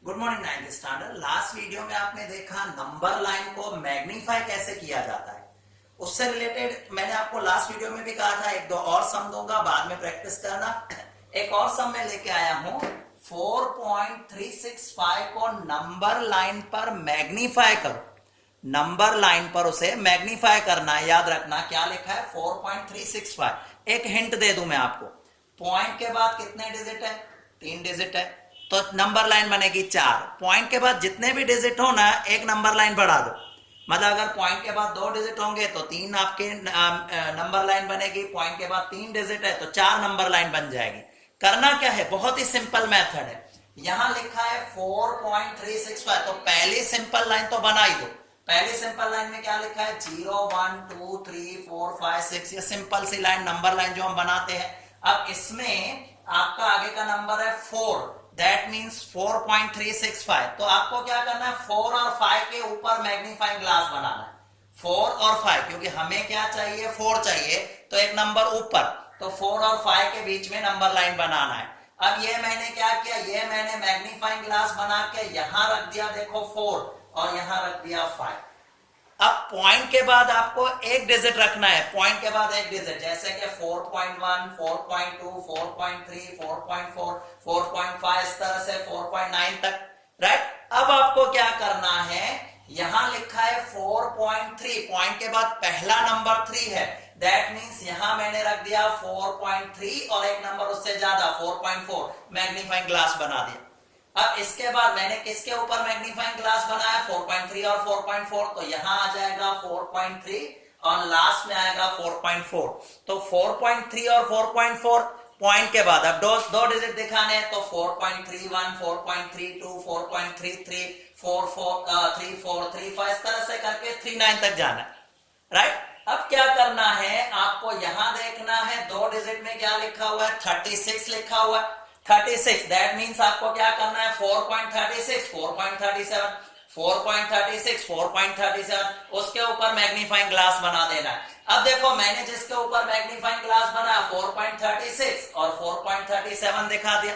Good morning ninth standard. Last video में आपने देखा नंबर लाइन को मैग्नीफाई कैसे किया जाता है। उससे रिलेटेड मैंने आपको लास्ट वीडियो में भी कहा था, एक दो और सम दूंगा, बाद में प्रैक्टिस करना। एक और सम में लेके आया हूं, 4.365 को नंबर लाइन पर मैग्नीफाई करो। नंबर लाइन पर उसे मैग्नीफाई करना है। याद रखना क्या लिखा है, 4.365। एक हिंट दे दूं मैं आपको, पॉइंट के बाद कितने डिजिट है, 3 डिजिट है, तो नंबर लाइन बनेगी 4। पॉइंट के बाद जितने भी डिजिट हो ना, एक नंबर लाइन बढ़ा दो। मतलब अगर पॉइंट के बाद 2 डिजिट होंगे तो 3 आपके नंबर लाइन बनेगी। पॉइंट के बाद 3 डिजिट है तो 4 नंबर लाइन बन जाएगी। करना क्या है, बहुत ही सिंपल मेथड है। यहां लिखा है 4.365, तो पहली सिंपल लाइन तो बना ही दो। पहली सिंपल लाइन में क्या लिखा है, 0 1 2 3 4 5 6। ये सिंपल सी लाइन, नंबर लाइन जो हम बनाते हैं। अब इसमें आपका आगे का नंबर है 4, दैट मीन्स 4.365। तो आपको क्या करना है, 4 और 5 के ऊपर मैग्नीफाइंग ग्लास बनाना है। 4 और 5, क्योंकि हमें क्या चाहिए, 4 चाहिए, तो एक नंबर ऊपर, तो 4 और 5 के बीच में नंबर लाइन बनाना है। अब ये मैंने क्या किया, ये मैंने मैग्नीफाइंग ग्लास बना के यहां रख दिया, देखो 4, और यहां रख दिया 5। अब पॉइंट के बाद आपको एक डिजिट रखना है, पॉइंट के बाद एक डिजिट, जैसे कि 4.1 4.2 4.3 4.4 4.5, इस तरह से 4.9 तक, राइट। अब आपको क्या करना है, यहां लिखा है 4.3, पॉइंट के बाद पहला नंबर 3 है, दैट मींस यहां मैंने रख दिया 4.3 और एक नंबर उससे ज्यादा 4.4, मैग्नीफाइंग ग्लास बना दिया। अब इसके बाद मैंने किसके ऊपर मैग्नीफाइंग ग्लास बनाया, 4.3 और 4.4, तो यहां आ जाएगा 4.3 और लास्ट में आएगा 4.4। तो 4.3 और 4.4 पॉइंट के बाद अब दो डिजिट दिखाने हैं, तो 4.31 4.32 4.33 3435, इस तरह से करके 39 तक जाना है, राइट। अब क्या करना है, आपको यहां देखना है, 2 डिजिट में क्या लिखा हुआ है, 36 लिखा हुआ है। 36, दैट मींस आपको क्या करना है, 4.36 4.37 4.36 4.37, उसके ऊपर मैग्नीफाइंग ग्लास बना देना है। अब देखो मैंने जिसके ऊपर मैग्नीफाइंग ग्लास बनाया 4.36 और 4.37 दिखा दिया,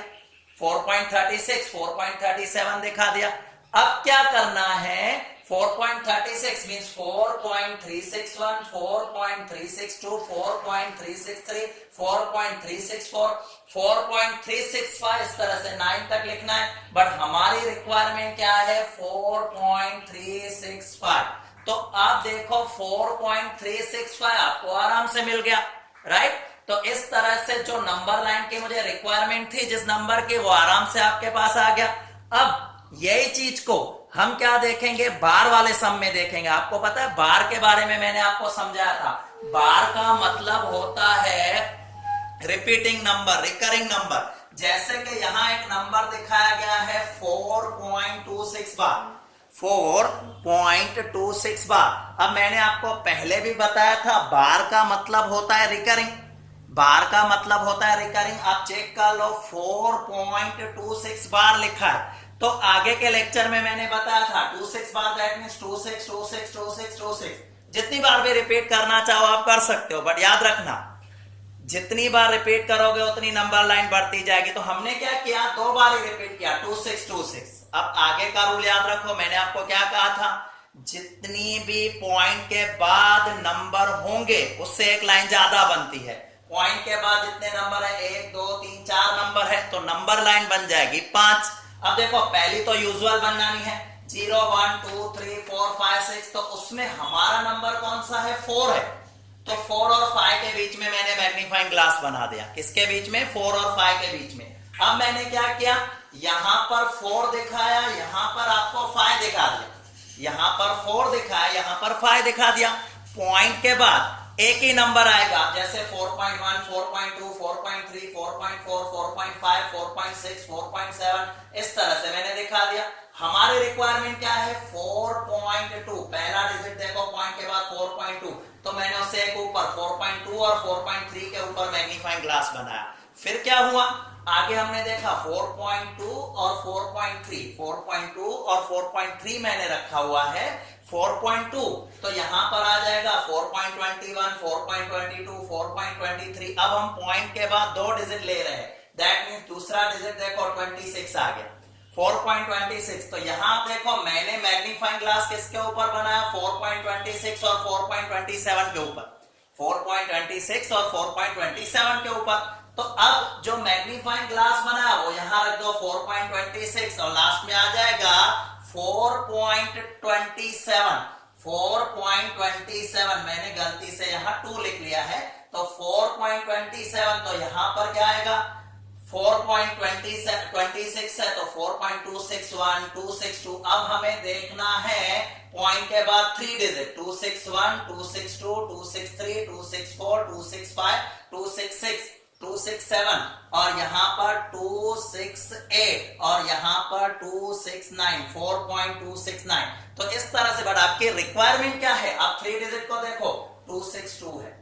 4.36 4.37 दिखा दिया। अब क्या करना है, 4.36 मींस 4.361 4.362 4.363 4.364 4.365, इस तरह से 9 तक लिखना है। बट हमारी रिक्वायरमेंट क्या है, 4.365। तो आप देखो 4.365 आपको आराम से मिल गया, राइट। तो इस तरह से जो नंबर लाइन की मुझे रिक्वायरमेंट थी, जिस नंबर की, वो आराम से आपके पास आ गया। अब यही चीज को हम क्या देखेंगे, बार वाले सम में देखेंगे। आपको पता है बार के बारे में मैंने आपको समझाया था। बार का मतलब होता है रिपीटिंग नंबर, रिकरिंग नंबर। जैसे कि यहां एक नंबर दिखाया गया है 4.26 बार, 4.26 बार। अब मैंने आपको पहले भी बताया था, बार का मतलब होता है रिकरिंग, बार का मतलब होता है रिकरिंग। आप चेक कर लो, 4.26 बार लिखा है। तो आगे के लेक्चर में मैंने बताया था 26 बार, दैट मींस 26 26 26 26। जितनी बार भी रिपीट करना चाहो आप कर सकते हो, बट याद रखना जितनी बार रिपीट करोगे उतनी नंबर लाइन बढ़ती जाएगी। तो हमने क्या किया, 2 बार ही रिपीट किया, 26 26। अब आगे का रूल याद रखो, मैंने आपको क्या कहा था, जितनी भी पॉइंट के बाद नंबर होंगे उससे एक लाइन ज्यादा बनती है। पॉइंट के बाद जितने नंबर है, 1 2 3 4 नंबर है, तो नंबर लाइन बन जाएगी 5। अब देखो पहली तो यूजुअल बनानी है, 0 1 2 3 4 5 6, तो उसमें हमारा नंबर कौन सा है, 4 है। तो 4 और 5 के बीच में मैंने मैग्नीफाइंग ग्लास बना दिया। किसके बीच में, 4 और 5 के बीच में। अब मैंने क्या किया, यहां पर 4 दिखाया, यहां पर आपको 5 दिखा दिया, यहां पर 4 दिखाया, यहां पर 5 दिखा दिया। पॉइंट के बाद एक ही नंबर आएगा, जैसे 4.1 4.2 4.3 4.4 4.5 4.6 4.7, इस तरह से मैंने दिखा दिया। हमारी रिक्वायरमेंट क्या है, 4.2, पहला डिजिट देखो पॉइंट के बाद 4.2, तो मैंने उससे एक ऊपर 4.2 और 4.3 के ऊपर मैग्नीफाइंग ग्लास बनाया। फिर क्या हुआ, आगे हमने देखा 4.2 और 4.3, 4.2 और 4.3 मैंने रखा हुआ है। 4.2 तो यहां पर आ जाएगा 4.21 4.22 4.23। अब हम पॉइंट के बाद 2 डिजिट ले रहे हैं, दैट मींस दूसरा डिजिट देखो 26 आ गया। 4.26। तो यहां आप देखो मैंने मैग्नीफाइंग ग्लास किसके ऊपर बनाया, 4.26 और 4.27 के ऊपर, 4.26 और 4.27 के ऊपर। तो अब जो मैग्नीफाइंग ग्लास बना वो यहां रख दो 4.26 और लास्ट में आ जाएगा 4.27। 4.27 मैंने गलती से यहां 2 लिख लिया है, तो 4.27 तो यहां पर क्या आएगा, 4.26 है तो 4.261 262। अब हमें देखना है पॉइंट के बाद 3 डिजिट, 261 262 263 264 265 266 267 और यहां पर 268 और यहां पर 269, 4.269। तो इस तरह से, बट आपकी रिक्वायरमेंट क्या है, आप 3 डिजिट को देखो 262 है,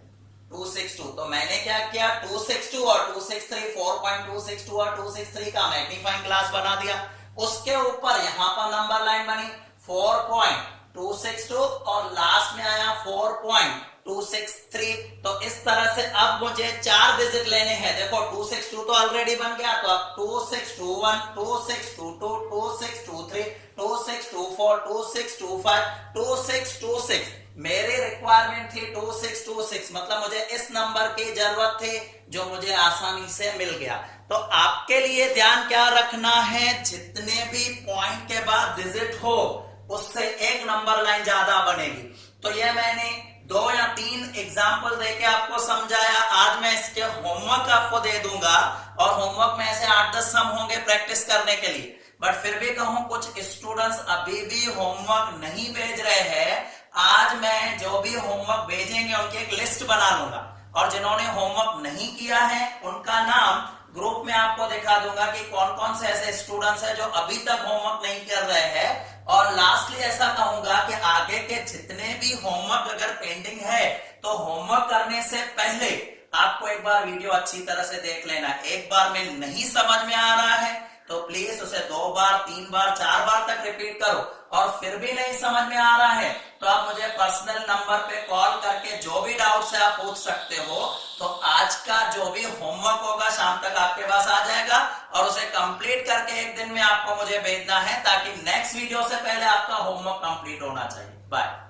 262। तो मैंने क्या किया, 262 और 263, 4.262 और 263 का मैग्नीफाइंग ग्लास बना दिया। उसके ऊपर यहां पर नंबर लाइन बनी 4.262 और लास्ट में आया 4.263। तो इस तरह से अब मुझे 4 डिजिट लेने हैं। देखो 262 तो ऑलरेडी बन गया, तो अब 2621 2622 2623 2624 2625 2626। मेरी रिक्वायरमेंट थी 2626, मतलब मुझे इस नंबर की जरूरत थी जो मुझे आसानी से मिल गया। तो आपके लिए ध्यान क्या रखना है, जितने भी पॉइंट के बाद डिजिट हो उससे एक नंबर लाइन ज्यादा बनेगी। तो ये मैंने 2 या 3 एग्जाम्पल देके आपको समझाया। आज मैं इसके होमवर्क आपको दे दूंगा और होमवर्क में ऐसे 8-10 सम होंगे प्रैक्टिस करने के लिए। बट फिर भी कहूं कुछ स्टूडेंट्स अभी भी होमवर्क नहीं भेज रहे हैं। आज मैं जो भी होमवर्क भेजेंगे उनकी एक लिस्ट बना लूंगा और जिन्होंने होमवर्क नहीं किया है उनका नाम ग्रुप में आपको दिखा दूंगा कि कौन कौन से ऐसे स्टूडेंट्स हैं जो अभी तक होमवर्क नहीं कर रहे हैं। और लास्टली ऐसा कहूंगा कि आगे के जितने भी होमवर्क अगर पेंडिंग है तो होमवर्क करने से पहले आपको एक बार वीडियो अच्छी तरह से देख लेना। एक बार में नहीं समझ में आ रहा है तो प्लीज उसे 2 बार 3 बार 4 बार तक रिपीट करो, और फिर भी नहीं समझ में आ रहा है तो आप मुझे पर्सनल नंबर पे कॉल करके जो भी डाउट्स है आप पूछ सकते हो। तो आज का जो भी होमवर्क होगा शाम तक आपके पास आ जाएगा और उसे कंप्लीट करके एक दिन में आपको मुझे भेजना है ताकि नेक्स्ट वीडियो से पहले आपका होमवर्क कंप्लीट होना चाहिए। बाय।